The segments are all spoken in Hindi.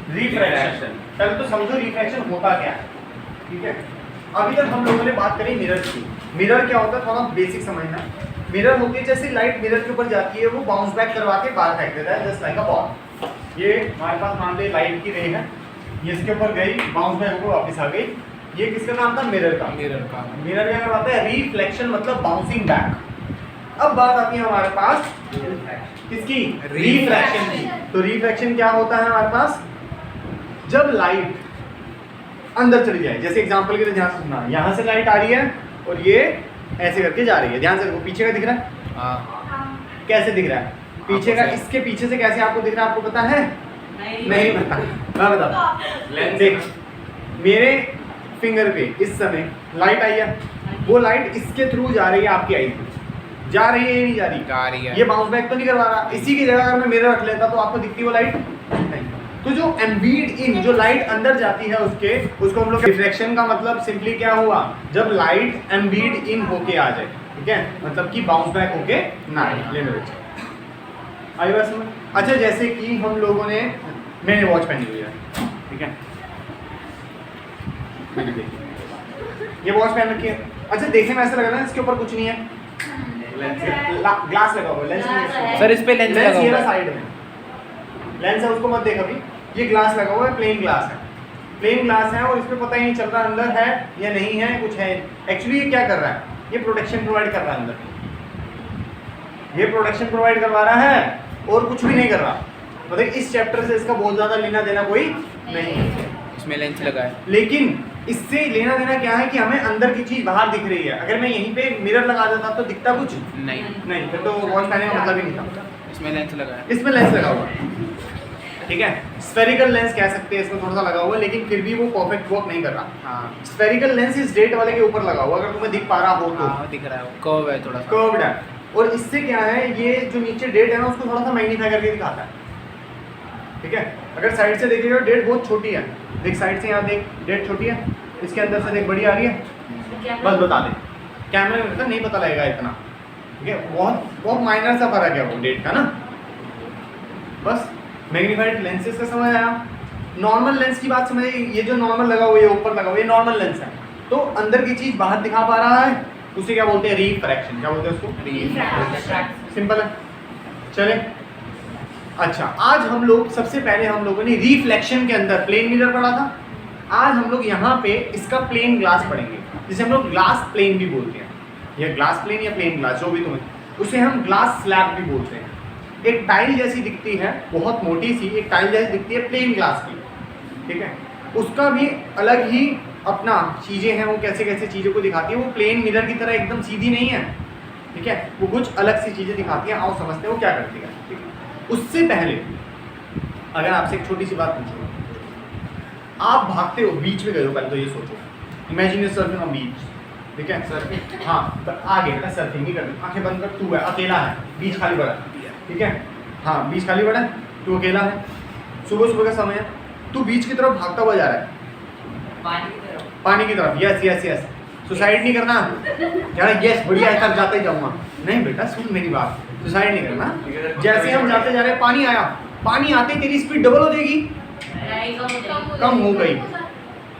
रिफ्रैक्शन। पहले तो समझो रिफ्रैक्शन होता क्या है, ठीक है। अभी तक हम लोगों ने बात करी मिरर की। मिरर क्या होता है थोड़ा बेसिक समझना। मिरर होती है जैसे लाइट मिरर के ऊपर जाती है वो बाउंस बैक करवा के बाहर फेंक देता है, जस्ट लाइक अ बॉल। ये हमारे पास मान ली लाइट की रे है, ये इसके ऊपर गई, बाउंस बैक होकर वापस आ गई। ये किसका नाम था? मिरर का। मिरर क्या करवाता है? रिफ्लेक्शन, मतलब बाउंसिंग बैक। अब बात आती है हमारे पास किसकी? रिफ्रैक्शन की। तो रिफ्रैक्शन क्या होता है हमारे पास? जब लाइट अंदर चली जाए, जैसे एग्जांपल के लिए ध्यान से सुनना, यहाँ से लाइट आ रही है और ये ऐसे करके जा रही है, ध्यान से देखो। पीछे का दिख रहा है? कैसे दिख रहा है? पीछे का, इसके पीछे से कैसे आपको दिख रहा है, आपको पता है? नहीं पता। मैं बताता। देख, मेरे फिंगर पे इस समय लाइट आई है, वो लाइट इसके थ्रू जा रही है आपकी आई थ्रू। जा रही है या नहीं जा रही? जा रही है। ये बाउंस बैक तो नहीं करवा रहा। इसी की जगह अगर मैं मिरर रख लेता तो आपको दिखती वो लाइट नहीं। तो जो एम्बीड इन, जो लाइट अंदर जाती है उसको हम लोग रिफ्लेक्शन का मतलब सिंपली क्या हुआ? जब लाइट एम्बीड इन होके आ जाए, ठीक है, मतलब कि बाउंस बैक होके ना आए। आई बात समझ? अच्छा, जैसे कि हम लोगों ने, मैंने वॉच पहनी हुई है, ठीक है, मैंने देखी, ये वॉच पहन रखी है। अच्छा, देखने में ऐसा लग रहा है इसके ऊपर कुछ नहीं है, ग्लास लगा हुआ है, लेंस नहीं है सर, इस पे लेंस लगा हुआ है। साइड में लेंस है, उसको मत देख अभी। ये ग्लास लगा हुआ है, प्लेन ग्लास है, प्लेन ग्लास है, और इसमें पता ही नहीं चल रहा अंदर है या नहीं है, कुछ है। एक्चुअली ये क्या कर रहा है? ये प्रोटेक्शन प्रोवाइड कर रहा है अंदर, ये प्रोटेक्शन प्रोवाइड करवा रहा है और कुछ भी नहीं कर रहा। मतलब इस चैप्टर से इसका बहुत ज्यादा लेना देना कोई नहीं है, इसमें लेंस लगा है। लेकिन इससे लेना देना क्या है कि हमें अंदर की चीज बाहर दिख रही है। अगर मैं यहीं पे मिरर लगा देता तो दिखता कुछ नहीं, फिर तो वॉच पहनने का मतलब ही नहीं था। इसमें लेंस लगा है। इसमें लेंस लगा हुआ है, ठीक है, स्फेरिकल लेंस कह सकते हैं, इसमें थोड़ा सा लगा हुआ है, लेकिन फिर भी वो परफेक्ट वर्क नहीं कर रहा। हाँ, स्फेरिकल लेंस इस डेट वाले के ऊपर लगा हुआ, अगर तुम्हें दिख पा रहा हो तो। हाँ, दिख रहा है, कर्व है थोड़ा सा, कर्व्ड है। और इससे क्या है, ये जो नीचे डेट है ना, उसको थोड़ा सा मैग्नीफाई करके दिखाता है, ठीक है। अगर साइड से देखेगा डेट बहुत छोटी है, देख साइड से, यहाँ देख डेट छोटी है, इसके अंदर से देख बड़ी आ रही है, बस बता दे। कैमरे में नहीं पता लगेगा इतना, ठीक है, बहुत बहुत माइनर सा फर्क है वो डेट का ना। बस मैग्नीफाइड लेंसेज का समझ आया। नॉर्मल लेंस की बात समझ, ये जो नॉर्मल लगा हुआ है, ऊपर लगा हुआ है, ये नॉर्मल लेंस है, तो अंदर की चीज बाहर दिखा पा रहा है, उसे क्या बोलते हैं? रिफ्रैक्शन। क्या बोलते हैं उसको? सिंपल है, चले। अच्छा, आज हम लोग, सबसे पहले हम लोगों ने रिफ्लेक्शन के अंदर प्लेन मिरर पढ़ा था। आज हम लोग यहाँ पे इसका प्लेन ग्लास पढ़ेंगे, जिसे हम लोग ग्लास प्लेन भी बोलते हैं, या ग्लास प्लेन या प्लेन ग्लास, जो भी तुम्हें, उसे हम ग्लास स्लैब भी बोलते हैं। एक टाइल जैसी दिखती है, बहुत मोटी सी एक टाइल जैसी दिखती है प्लेन ग्लास की, ठीक है, उसका भी अलग ही अपना चीज़ें हैं, वो कैसे कैसे चीज़ों को दिखाती है। वो प्लेन मिरर की तरह एकदम सीधी नहीं है, ठीक है, वो कुछ अलग सी चीज़ें दिखाती है। आओ समझते हैं वो क्या करती है, ठीक है। उससे पहले अगर आपसे एक छोटी सी बात पूछूँ, आप भागते हो, बीच में गए हो, पहले तो ये सोचो, इमेजिन योर सर्फिंग ऑन बीच, ठीक है, सर्फिंग, हाँ, तो आगे का सर्फिंग ही कर, आंखें बंद कर, तू है अकेला है, बीच खाली पड़ा, ठीक है, हाँ, बीच खाली पड़ा है, तू अकेला है, सुबह सुबह का समय है, तू बीच की तरफ भागता हुआ जा रहा है, पानी की तरफ, यस यस यस, सुसाइड नहीं करना यार, यस बढ़िया है, तब जाते ही जाऊँगा, नहीं बेटा सुन मेरी बात, सुसाइड नहीं करना। जैसे हम जाते जा रहे हैं, पानी आया, पानी आते तेरी स्पीड डबल हो जाएगी, कम हो गई।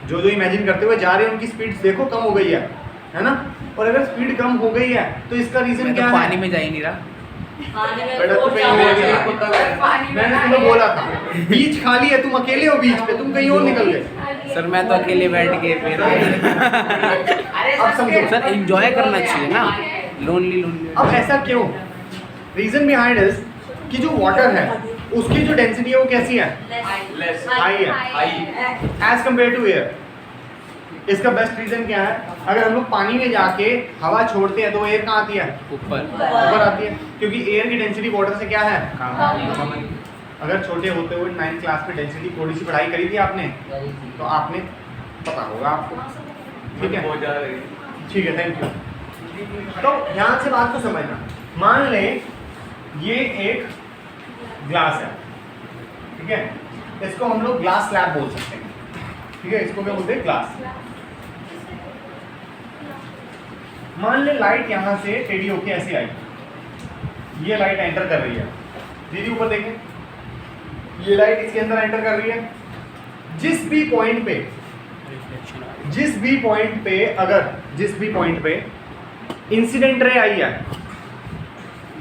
जो जो इमेजिन करते हुए जा रहे हैं उनकी स्पीड देखो कम हो गई है ना। और अगर स्पीड कम हो गई है तो इसका रीजन क्या है? पानी में जा ही नहीं रहा बेटा, तू मैंने तुम्हें बोला था बीच खाली है, तुम अकेले हो बीच पे, तुम कहीं और निकल गए। सर, मैं तो अकेले बैठ के फिर अब समझो सर, एंजॉय करना चाहिए ना, लोनली। अब ऐसा क्यों? रीजन बिहाइंड इज कि जो वाटर है उसकी जो डेंसिटी है वो कैसी है? हाई है एज कम्पेयर टू एयर। इसका बेस्ट रीजन क्या है? अगर हम लोग पानी में जाके हवा छोड़ते हैं तो एयर कहाँ आती है? ऊपर आती है, क्योंकि एयर की डेंसिटी वाटर से क्या है? अगर छोटे होते हुए 9th क्लास में डेंसिटी थोड़ी सी पढ़ाई करी थी आपने, तो आपने पता होगा आपको, ठीक है, ठीक है, थैंक यू। तो ध्यान से बात को समझना। मान ले ये एक ग्लास है, ठीक है, इसको हम लोग ग्लास स्लैब बोल सकते हैं, ठीक है, इसको क्या बोलते हैं? ग्लास। मान ले लाइट यहां से टेढ़ी होके ऐसे आई, ये लाइट एंटर कर रही है, दीदी ऊपर देखें, ये लाइट इसके अंदर एंटर कर रही है, जिस भी पॉइंट पे अगर जिस भी पॉइंट पे इंसिडेंट रे आई है,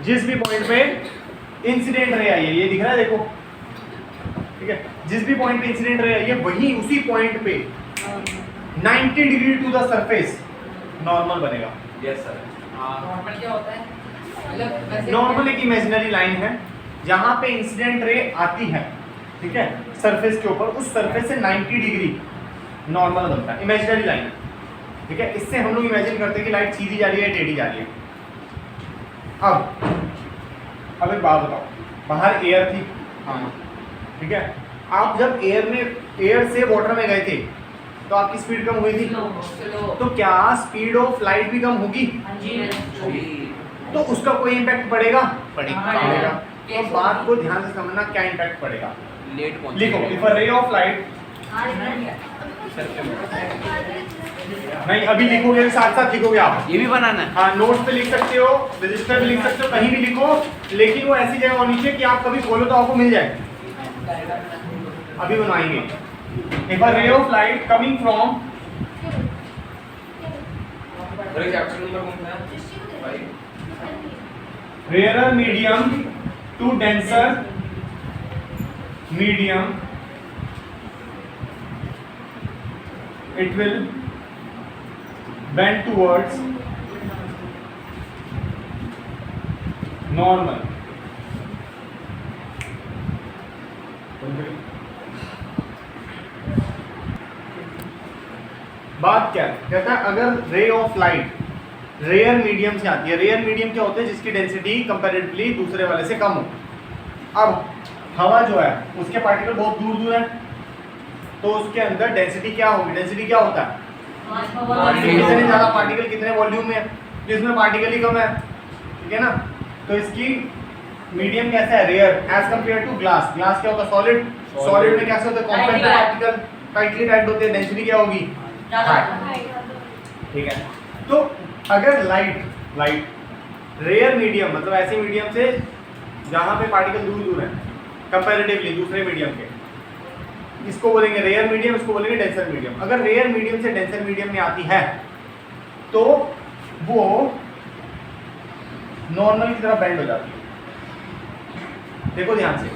जिस भी पॉइंट पे इंसिडेंट रे आई है, ये दिख रहा है देखो, ठीक है, जिस भी पॉइंट पे इंसिडेंट रे आई है वही उसी पॉइंट पे 90 degree to the surface normal बनेगा। Yes sir. नॉर्मल क्या होता है? मतलब वैसे नॉर्मल एक इमेजिनरी लाइन है जहां पे इंसिडेंट रे आती है, ठीक है, सरफेस के ऊपर, उस सरफेस से 90 डिग्री नॉर्मल बनता है, इमेजिनरी लाइन है, ठीक है। इससे हम लोग इमेजिन करते हैं कि लाइट सीधी जा रही है, टेढ़ी जा रही है। अब एक बात बताओ, बाहर एयर थी, हाँ ठीक है, आप जब एयर से वाटर में गए थे तो आपकी स्पीड कम हुई थी, स्लो। तो क्या स्पीड ऑफ लाइट भी कम होगी? हाँ जी। तो उसका कोई इम्पैक्ट पड़ेगा? पड़ेगा। पड़ेगा। तो बात को ध्यान से समझना, क्या इम्पैक्ट पड़ेगा। लेट पहुंच लिखो, if a ray of light, नहीं अभी लिखोगे, साथ साथ लिखोगे आप, ये भी बनाना है। हाँ नोट्स पे लिख सकते हो, रजिस्टर पे लिख सकते हो, कहीं भी लिखो, लेकिन वो ऐसी जगह होनी चाहिए कि आप कभी खोलो तो आपको मिल जाए। अभी बनवाएंगे। If a ray of light coming from chapter number कौन सा है? rarer medium to denser medium, it will bend towards normal. बात क्या है, कहता है अगर ray of light rare medium से आती है, रेयर मीडियम क्या होते हैं, जिसकी डेंसिटी कंपैरेटिवली दूसरे वाले से कम हो। अब हवा जो है उसके पार्टिकल बहुत दूर दूर है, तो उसके अंदर डेंसिटी क्या होगी, डेंसिटी क्या होता है, कितने ज़्यादा पार्टिकल कितने वॉल्यूम में है, जिसमें पार्टिकल ही कम है, ठीक है ना। तो इसकी मीडियम कैसा है, rear, as compare to glass. Glass क्या होता है, सॉलिड, सॉलिड में कैसे होता है, कॉम्पैक्ट पार्टिकल टाइटली पैक्ड होते हैं, डेंसिटी क्या होगी, ठीक है। तो अगर लाइट रेयर मीडियम, मतलब ऐसे मीडियम से जहाँ पे पार्टिकल दूर दूर है कंपैरेटिवली दूसरे मीडियम के, इसको बोलेंगे रेयर मीडियम, इसको बोलेंगे डेंसर मीडियम। अगर रेयर मीडियम से डेंसर मीडियम में आती है तो वो नॉर्मल की तरह बेंड हो जाती है। देखो ध्यान से,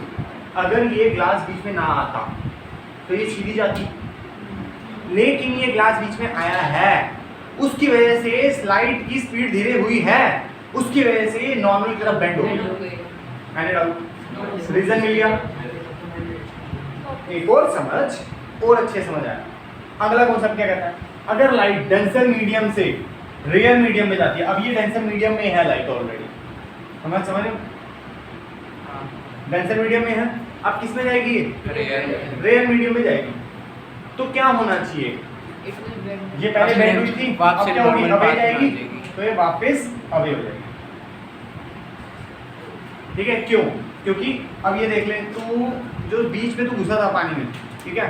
अगर ये ग्लास बीच में ना आता तो ये सीधी जाती, लेकिन ये ग्लास बीच में आया है, उसकी वजह से स्लाइड की स्पीड धीरे हुई है, उसकी वजह से ये नॉर्मल की तरफ बेंड हो गई। मैंने डाउट रीजन मिल गया। एक और समझ और अच्छे समझ आया। अगला कॉन्सेप्ट क्या कहता है, अगर लाइट डेंसर मीडियम से रेयर मीडियम में जाती है, अब ये डेंसर मीडियम में है लाइट ऑलरेडी, समझ डेंसर मीडियम में है, अब किस में जाएगी, रेयर मीडियम में जाएगी। तो क्या होना चाहिए, ये पहले बेंड हुई थी, अब क्या होगी, अवे जाएगी, तो ये वापस अवे हो जाएगी, ठीक है। क्यों, क्योंकि अब ये देख ले, तू जो बीच में तू घुसा था पानी में, ठीक है,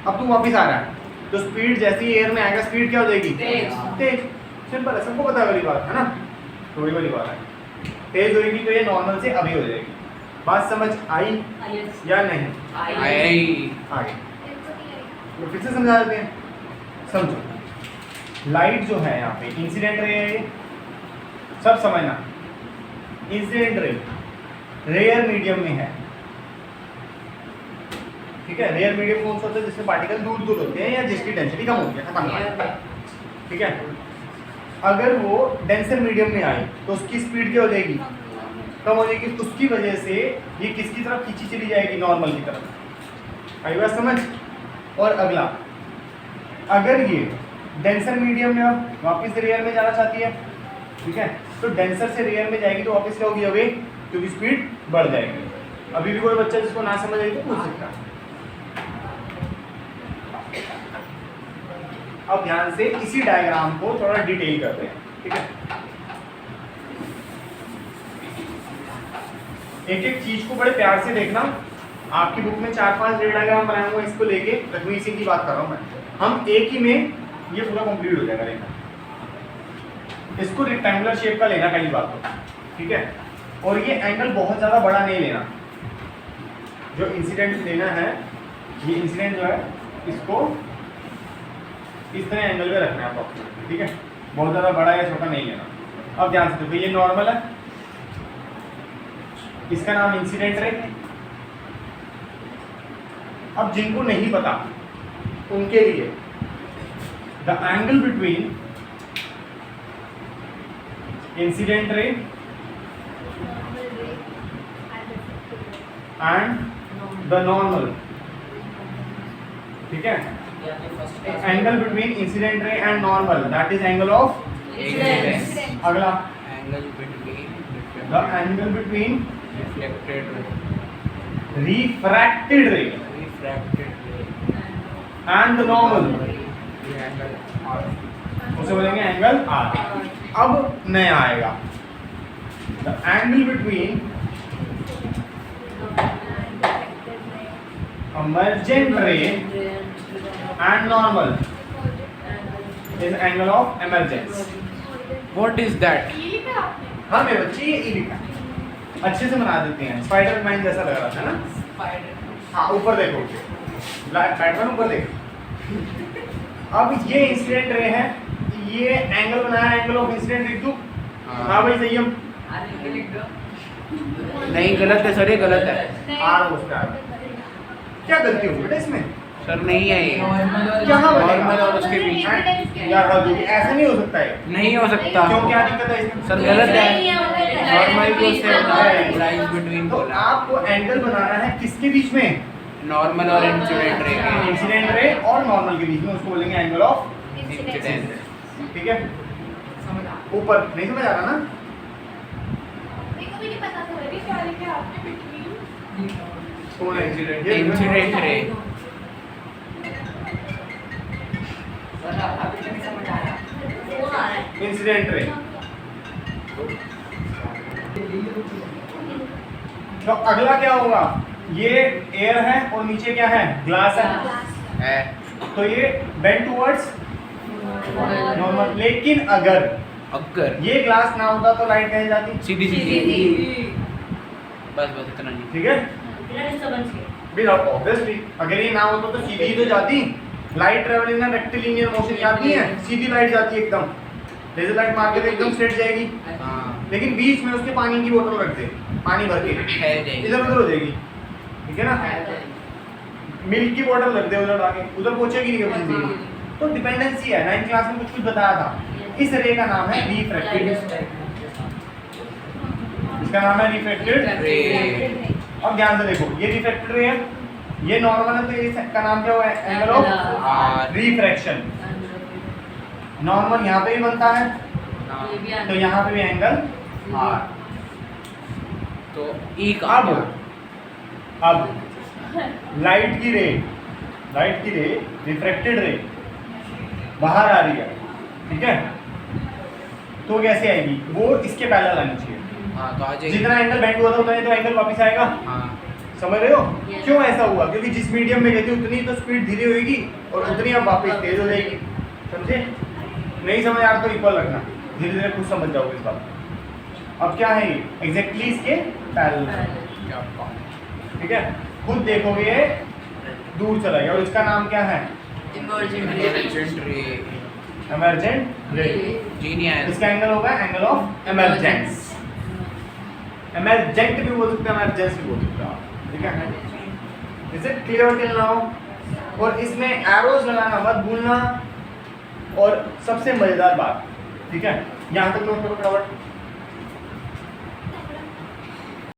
अब तू वापस आ रहा है, तो स्पीड जैसे ही एयर में आएगा स्पीड क्या हो जाएगी, तेज। सिंपल है, सबको पता वाली बात है ना, थोड़ी वाली बात है। तेज होगी तो ये नॉर्मल से अभी हो जाएगी। बात समझ आई या नहीं, आगे तो फिर से समझा देते हैं। समझो, लाइट जो है यहाँ पे इंसिडेंट रे है, सब समझना, इंसिडेंट रे रेयर मीडियम में है, ठीक है। रेयर मीडियम कौन सा होता है, जिसमें पार्टिकल दूर दूर होते हैं या जिसकी डेंसिटी कम होती है, खत्म, ठीक है। अगर वो डेंसर मीडियम में आई तो उसकी स्पीड क्या हो जाएगी, कम हो जाएगी, उसकी वजह से ये किसकी तरफ खींची चली जाएगी, नॉर्मल की तरफ। आई बात समझ। और अगला, अगर ये डेंसर मीडियम में अब वापस रेयर में जाना चाहती है, ठीक है, तो डेंसर से रेयर में जाएगी तो वापस क्या होगी, अवे, क्योंकि स्पीड बढ़ जाएगी। अभी भी कोई बच्चा जिसको ना समझ आई तो पूछ सकता है। अब ध्यान से इसी डायग्राम को थोड़ा डिटेल करते हैं, ठीक है। एक एक चीज को बड़े प्यार से देखना। आपकी बुक में 4-5 रे डायग्राम बनाया हुआ, इसको लेके लक्ष्मी सिंह की बात कर रहा हूँ मैं, हम एक ही में ये पूरा कंप्लीट हो जाएगा। देखना, इसको रेक्टेंगुलर शेप का लेना पहली बात तो, ठीक है। और ये एंगल बहुत ज़्यादा बड़ा नहीं लेना, जो इंसिडेंट लेना है, ये इंसिडेंट जो है इसको इस तरह एंगल पे रखना है अप्रोक्सीमेटली, ठीक है। बहुत ज़्यादा बड़ा या छोटा नहीं लेना। अब ध्यान से देखो, ये नॉर्मल है, इसका नाम इंसिडेंट रे। अब जिनको नहीं पता उनके लिए the angle between incident ray and the normal, ठीक है। Angle between incident ray and normal, that is angle of Incidence. अगला Angle between the angle between reflected ray, refracted रे refracted ray, and the normal, the angle R. उसे बोलेंगे एंगल आर। अब नया आएगा, the angle between emergent ray and normal is angle of emergence। What is that? हाँ मेरे बच्चे ये ई लिखा है। अच्छे से बना देते हैं, स्पाइडर मैन जैसा लग रहा था ना। हाँ ऊपर देखो, पैटर्न ऊपर देखो। अब ये इंसिडेंट रे है, ये एंगल बनाया, एंगल ऑफ इंसिडेंट लिख दूं? हाँ भाई सही है। नहीं गलत है सर, ये गलत है आर उसका क्या गलती होगी बेटा इसमें? सर, नहीं है ये। यहाँ नॉर्मल और उसके बीच यार हद होगी, ऐसा नहीं हो सकता है। नहीं हो सकता क्यों, क्या दिक्कत है इसमें? सर, गलत है। नॉर्मल को से लाइज बिटवीन तो बोला, आपको एंगल बनाना है किसके बीच में? नॉर्मल और इंसिडेंट रे के इंसिडेंट रे और नॉर्मल के बीच में, उसको बोलेंगे एंगल ऑफ इंसिडेंट। ठीक है। ऊपर नहीं समझ आ रहा ना? कौन है incident? Incident ray incident ray. तो अगला क्या होगा? ये एयर है और नीचे क्या है? ग्लास है। तो ये बेंड टुवर्ड्स नॉर्मल। लेकिन अगर ये ग्लास ना होता तो लाइट कहीं जाती? सीधी सीधी। बस इतना नहीं। ठीक है। ऑब्वियसली अगर ये ना होता तो सीधी ही तो जाती। लाइट ट्रेवलिंग ना रेक्टिलिनियर मोशन, याद नहीं है? सीधी लाइट जाती है एकदम, लेजर लाइट मार के तो एकदम स्ट्रेट जाएगी। लेकिन बीच में उसके पानी की बोतल रख दे, पानी भर के इधर उधर हो जाएगी, ठीक है ना। मिल्क की बोतल रख दे उधर आके, उधर पहुंचेगी नहीं कभी जिंदगी। तो डिपेंडेंसी है। 9th क्लास में कुछ बताया था। इस रे का नाम है रिफ्रैक्टेड। इसका नाम है रिफ्रैक्टेड रे। अब ध्यान से देखो, ये रिफ्रैक्टेड रे है, ये नॉर्मल है, तो इसका नाम क्या हुआ? Angle of refraction. नॉर्मल यहाँ पे भी बनता है, तो यहाँ पे भी एंगल आर। तो ई का अब लाइट की रे रिफ्रैक्टेड रे बाहर आ रही है, ठीक है। तो कैसे आएगी? वो इसके पैरेलल आनी चाहिए। तो आ जाएगी। जितना एंगल बेंड हुआ था उतना ही तो एंगल वापस आएगा। समझ रहे हो? क्यों ऐसा हुआ? क्योंकि जिस मीडियम में गई थी उतनी तो स्पीड धीरे होगी और उतनी अब वापस तेज हो जाएगी। समझे? नहीं समझ आ रहा तो इक्वल रखना, धीरे धीरे खुद समझ जाओगे इस बात। अब क्या है? एग्जैक्टली इसके पैरेलल, ठीक है। खुद देखोगे ये दूर चला गया। और इसका नाम क्या है? एमर्जेंट रे। इसका एंगल होगा एंगल ऑफ एमर्जेंस। एमर्जेंट भी बोल सकते हैं, एमर्जेंस भी बोल सकते हैं, ठीक है। Is it clear till now? और इसमें एरोज लगाना मत भूलना। और सबसे मजेदार बात, ठीक है, यहाँ तक नोट करो फटाफट।